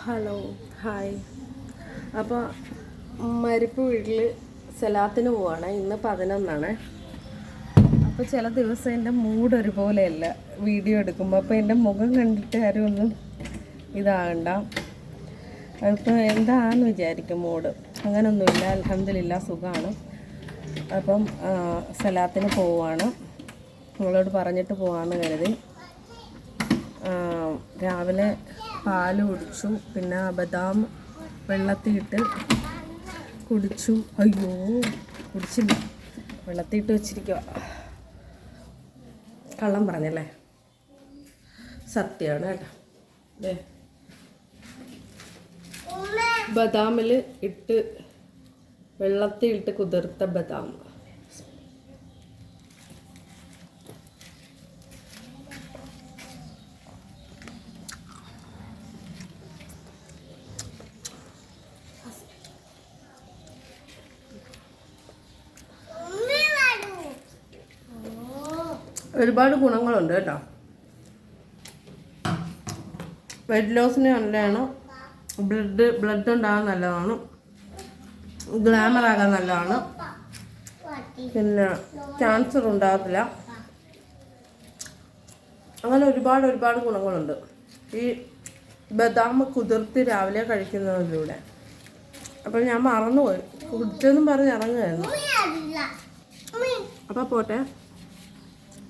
Hello hi. അപ്പോൾ മരിപ്പ് വീട്ടിൽ സലാത്തിന് പോവാണ്. ഇന്ന് 11 അപ്പോൾ ചില ദിവസം എൻ്റെ മൂഡ് ഒരുപോലെയല്ല വീഡിയോ എടുക്കുമ്പോൾ. അപ്പോൾ എൻ്റെ മുഖം കണ്ടിട്ട് ആരും ഒന്നും ഇതാകണ്ട. അപ്പോൾ എന്താണെന്ന് വിചാരിക്കും മൂഡ്. അങ്ങനൊന്നുമില്ല, അൽഹംദുലില്ലാ സുഖമാണ്. അപ്പം സലാത്തിന് പോവാണ്. നിങ്ങളോട് പറഞ്ഞിട്ട് പോവാമെന്ന് കരുതി. രാവിലെ പാല് കുടിച്ചു, പിന്നെ ബദാം വെള്ളത്തിയിട്ട് കുടിച്ചു. അയ്യോ കുടിച്ചില്ല, വെള്ളത്തിയിട്ട് വെച്ചിരിക്കുക. കള്ളം പറഞ്ഞല്ലേ, സത്യമാണ് കേട്ടോ. ബദാമിൽ ഇട്ട് വെള്ളത്തിയിട്ട് കുതിർത്ത ബദാം. ഒരുപാട് ഗുണങ്ങളുണ്ട് കേട്ടോ. വെയിറ്റ് ലോസിന് നല്ലതാണ്, ബ്ലഡ് ഉണ്ടാകാൻ നല്ലതാണ്, ഗ്ലാമർ ആകാൻ നല്ലതാണ്, പിന്നെ ക്യാൻസർ ഉണ്ടാകത്തില്ല. അങ്ങനെ ഒരുപാട് ഗുണങ്ങളുണ്ട് ഈ ബദാം കുതിർത്തി രാവിലെ കഴിക്കുന്നതിലൂടെ. അപ്പോൾ ഞാൻ മറന്നുപോയി, കുടിച്ചെന്നും പറഞ്ഞ് ഇറങ്ങുമായിരുന്നു. അപ്പോൾ പോട്ടെ,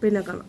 പിന്നെ കാണാം.